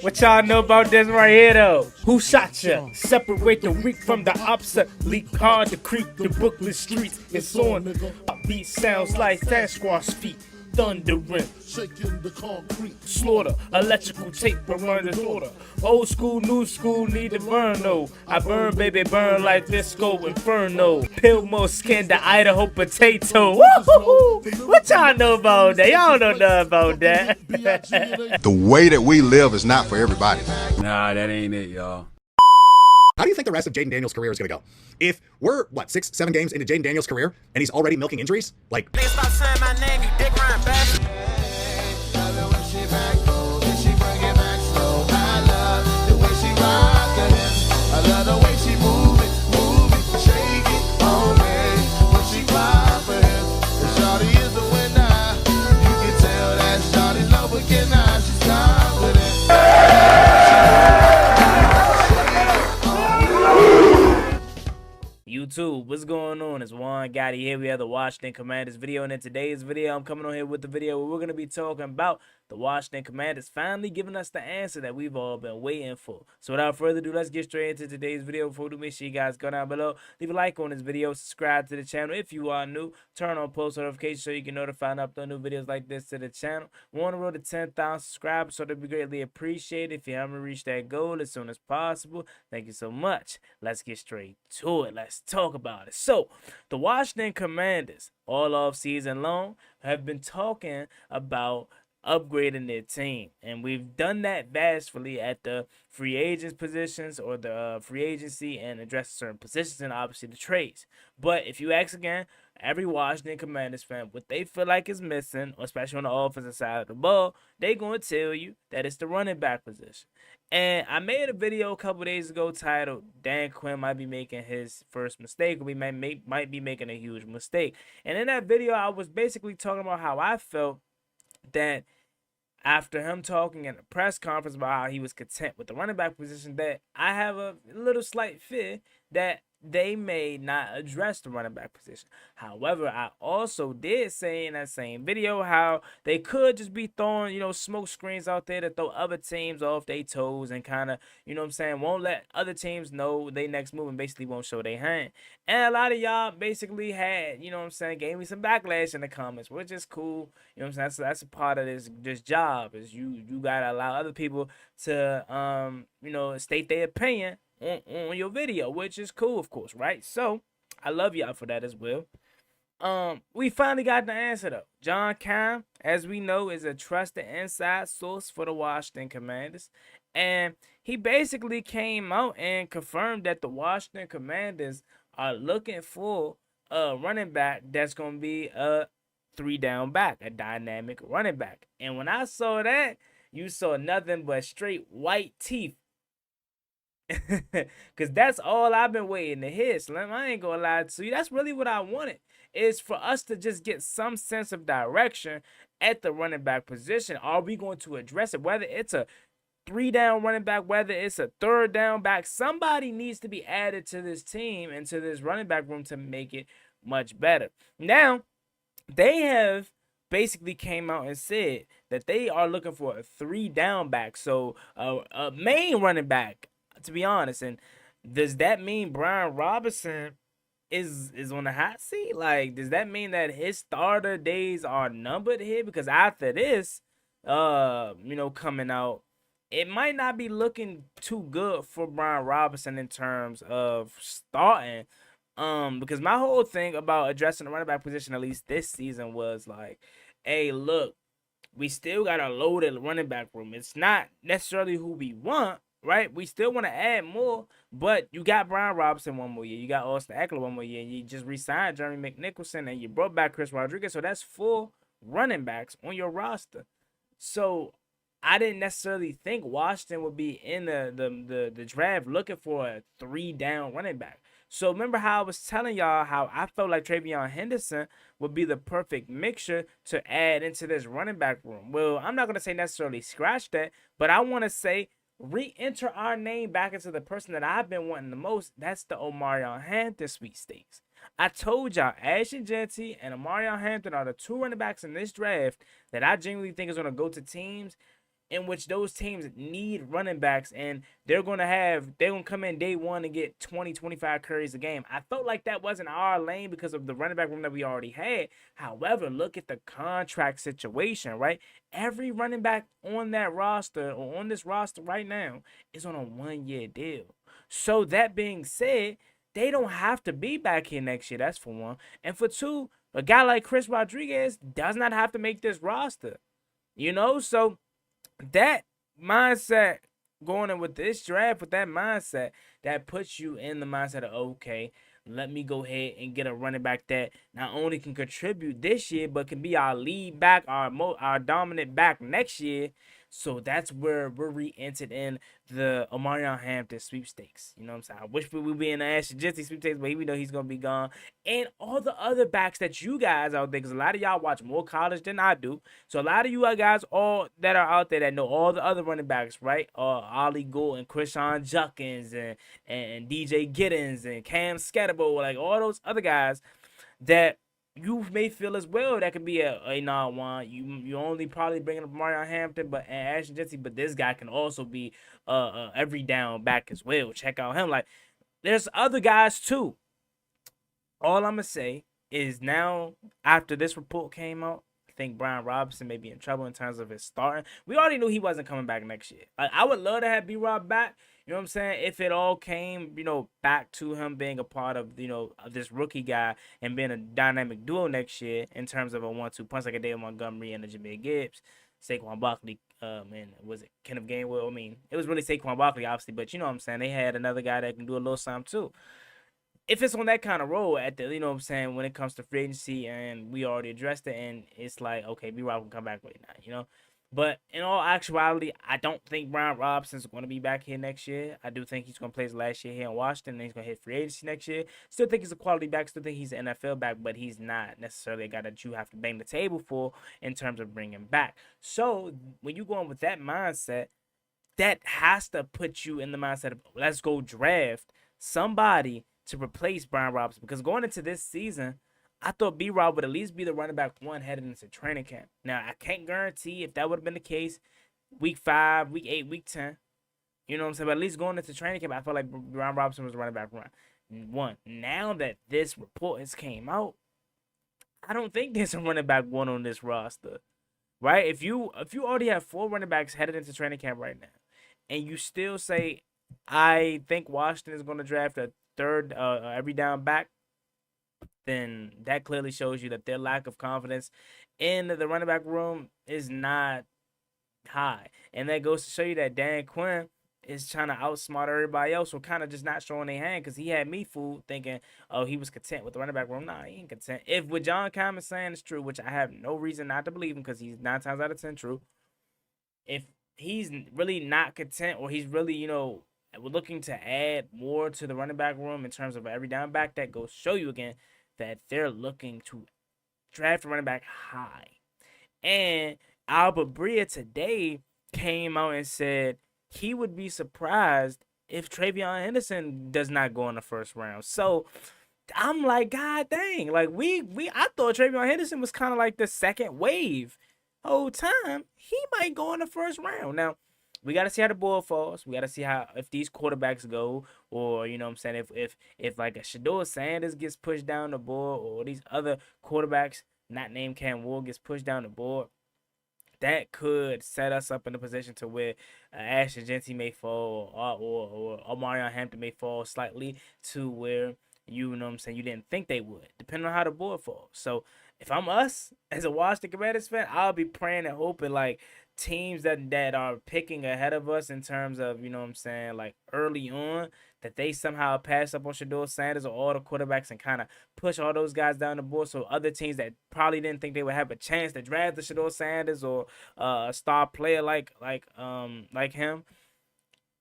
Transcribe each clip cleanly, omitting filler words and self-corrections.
What y'all know about this right here, though? Who shot ya? Separate the weak from the obsolete. Hard to creep the Brooklyn streets. It's on. Beat sounds like Sasquatch feet. Thundering, shaking the concrete, slaughter, electrical tape around the daughter. Old school, new school, need to burn though. I burn, baby, burn like Disco Inferno. Peel more skin to Idaho potato. Woo-hoo-hoo. What y'all know about that? Y'all don't know about that. The way that we live is not for everybody. Nah, that ain't it, y'all. How do you think the rest of Jaden Daniels' career is going to go? If we're, 6, 7 games into Jaden Daniels' career, and he's already milking injuries? Like, stop saying my name, you dick riding bastard. I love the way she move it, shake it on me. When she fly for him, and shawty is the winner. You can tell that shawty love again now, she's confident. YouTube, what's going on? It's Juan Gotti here. We have the Washington Commanders video, and in today's video, I'm coming on here with the video where we're going to be talking about the Washington Commanders finally giving us the answer that we've all been waiting for. So without further ado, let's get straight into today's video. Before we do, make sure you guys go down below, leave a like on this video, subscribe to the channel if you are new, turn on post notifications so you can notify and upload new videos like this to the channel. We're on the road to 10,000 subscribers, so that'd be greatly appreciated if you haven't reached that goal as soon as possible. Thank you so much. Let's get straight to it. Let's talk about it. So the Washington Commanders all off season long have been talking about upgrading their team, and we've done that vastly at the free agents positions or the free agency and addressing certain positions and obviously the trades. But if you ask again, every Washington Commanders fan what they feel like is missing, especially on the offensive side of the ball, they're going to tell you that it's the running back position. And I made a video a couple days ago titled Dan Quinn might be making his first mistake, or we might be making a huge mistake. And in that video, I was basically talking about how I felt that after him talking in a press conference about how he was content with the running back position, that I have a little slight fear that they may not address the running back position. However, I also did say in that same video how they could just be throwing, smoke screens out there to throw other teams off their toes and kind of, won't let other teams know they next move and basically won't show their hand. And a lot of y'all basically had, gave me some backlash in the comments, which is cool. That's a part of this job, is you gotta allow other people to state their opinion on your video, which is cool, of course, right? So I love y'all for that as well. We finally got the answer though. John Keim, as we know, is a trusted inside source for the Washington Commanders, and he basically came out and confirmed that the Washington Commanders are looking for a running back that's going to be a 3-down back, a dynamic running back. And when I saw that, you saw nothing but straight white teeth. Because that's all I've been waiting to hear, Slim. I ain't gonna lie to you. That's really what I wanted, is for us to just get some sense of direction at the running back position. Are we going to address it? Whether it's a 3-down running back, whether it's a 3rd down back, somebody needs to be added to this team and to this running back room to make it much better. Now, they have basically came out and said that they are looking for a 3-down back, so a main running back, to be honest. And does that mean Brian Robinson is on the hot seat? Like, does that mean that his starter days are numbered here? Because after this, coming out, it might not be looking too good for Brian Robinson in terms of starting. Because my whole thing about addressing the running back position, at least this season, was like, hey, look, we still got a loaded running back room. It's not necessarily who we want, right? We still want to add more, but you got Brian Robinson one more year. You got Austin Eckler one more year. And you just re-signed Jeremy McNicholson, and you brought back Chris Rodriguez. So that's 4 running backs on your roster. So I didn't necessarily think Washington would be in the draft looking for a 3-down running back. So remember how I was telling y'all how I felt like Travion Henderson would be the perfect mixture to add into this running back room. Well, I'm not going to say necessarily scratch that, but I want to say re-enter our name back into the person that I've been wanting the most. That's the Omarion Hampton sweepstakes. I told y'all Ashton Jeanty and Omarion Hampton are the 2 running backs in this draft that I genuinely think is going to go to teams in which those teams need running backs, and they're going to come in day one and get 20, 25 carries a game. I felt like that wasn't our lane because of the running back room that we already had. However, look at the contract situation, right? Every running back on that roster or on this roster right now is on a 1-year deal. So that being said, they don't have to be back here next year. That's for one. And for two, a guy like Chris Rodriguez does not have to make this roster. So that mindset going in with this draft, with that mindset, that puts you in the mindset of, okay, let me go ahead and get a running back that not only can contribute this year, but can be our lead back, our dominant back next year. So that's where we're re-entered in the Omarion Hampton sweepstakes. You know what I'm saying? I wish we would be in the Ashton Jeanty sweepstakes, but we know he's going to be gone. And all the other backs that you guys out there, because a lot of y'all watch more college than I do. So a lot of you guys all that are out there that know all the other running backs, right? Ollie Gould and Krishan Junkins and DJ Giddens and Cam Scatterbo, like all those other guys that you may feel as well that could be a non-one. You only probably bringing up Marion Hampton, and Ashton Jeanty, but this guy can also be every down back as well. Check out him. Like, there's other guys too. All I'm gonna say is now, after this report came out, I think Brian Robinson may be in trouble in terms of his starting. We already knew he wasn't coming back next year. I would love to have B-Rob back. You know what I'm saying? If it all came, back to him being a part of, of this rookie guy and being a dynamic duo next year in terms of a 1-2 punch like a David Montgomery and a Jameer Gibbs, Saquon Barkley, and was it Kenneth Gainwell? I mean, it was really Saquon Barkley, obviously, but you know what I'm saying? They had another guy that can do a little something too. If it's on that kind of role at the, when it comes to free agency, and we already addressed it, and it's like, okay, B-Rob can come back right now, But in all actuality, I don't think Brian Robinson's going to be back here next year. I do think he's going to play his last year here in Washington, and he's going to hit free agency next year. Still think he's a quality back. Still think he's an NFL back, but he's not necessarily a guy that you have to bang the table for in terms of bringing back. So when you go in with that mindset, that has to put you in the mindset of, let's go draft somebody to replace Brian Robinson. Because going into this season, I thought B-Rob would at least be the running back one headed into training camp. Now, I can't guarantee if that would have been the case week 5, week 8, week 10. You know what I'm saying? But at least going into training camp, I felt like Brian Robinson was the running back one. Now that this report has came out, I don't think there's a running back one on this roster. Right? If you already have 4 running backs headed into training camp right now, and you still say, I think Washington is going to draft a third every down back, then that clearly shows you that their lack of confidence in the running back room is not high. And that goes to show you that Dan Quinn is trying to outsmart everybody else, or kind of just not showing their hand, because he had me fooled thinking, oh, he was content with the running back room. Nah, he ain't content. If what John Common saying is true, which I have no reason not to believe him, because he's 9 times out of 10 true. If he's really not content, or he's really, we're looking to add more to the running back room in terms of every down back, that goes to show you again that they're looking to draft a running back high. And Albert Bria today came out and said he would be surprised if Travion Henderson does not go in the first round. So I'm like, God dang, like I thought Travion Henderson was kind of like the second wave whole time. He might go in the first round. Now, we got to see how the board falls. We got to see if these quarterbacks go, or, if like a Shedeur Sanders gets pushed down the board, or these other quarterbacks not named Cam Ward gets pushed down the board. That could set us up in a position to where Ashton Jeanty may fall, or Omarion Hampton may fall slightly to where, you didn't think they would, depending on how the board falls. So if I'm us as a Washington Commanders fan, I'll be praying and hoping like teams that are picking ahead of us in terms of, like early on, that they somehow pass up on Shedeur Sanders or all the quarterbacks and kind of push all those guys down the board. So other teams that probably didn't think they would have a chance to draft the Shedeur Sanders or a star player like him,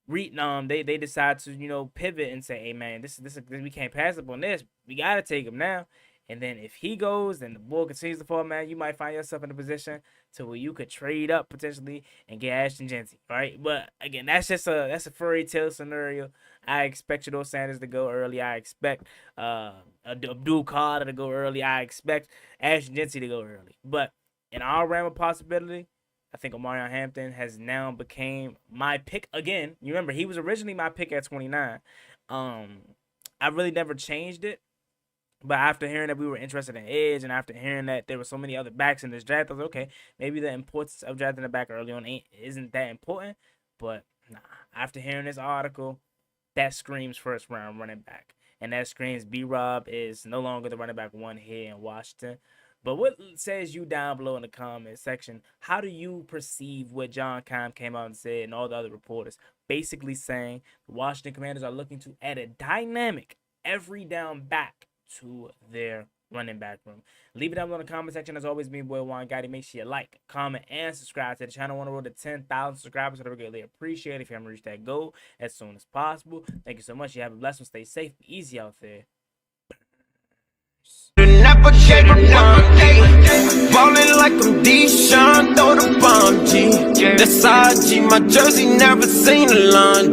they decide to pivot and say, hey man, this we can't pass up on this. We gotta take him now. And then if he goes and the board continues to fall, man, you might find yourself in a position to where you could trade up potentially and get Ashton Jeanty, right? But again, that's a fairy tale scenario. I expect Shedeur Sanders to go early. I expect Abdul Carter to go early. I expect Ashton Jeanty to go early. But in our realm of possibility, I think Omarion Hampton has now became my pick again. You remember, he was originally my pick at 29. I really never changed it. But after hearing that we were interested in edge, and after hearing that there were so many other backs in this draft, I was like, okay, maybe the importance of drafting a back early on isn't that important. But nah, after hearing this article, that screams first round running back. And that screams B-Rob is no longer the running back one here in Washington. But what says you down below in the comment section? How do you perceive what John Keim came out and said, and all the other reporters basically saying the Washington Commanders are looking to add a dynamic every down back to their running back room? Leave it down below in the comment section. As always, me, boy Juan Gotti. Make sure you like, comment, and subscribe to the channel. I want to roll to 10,000 subscribers. I'd greatly appreciate it if you haven't reached that goal as soon as possible. Thank you so much. You have a blessed one. Stay safe. Be easy out there. Never gave a damn. Ballin' like I'm Deshaun, throw the bomb, G. That's IG, my jersey, never seen a line.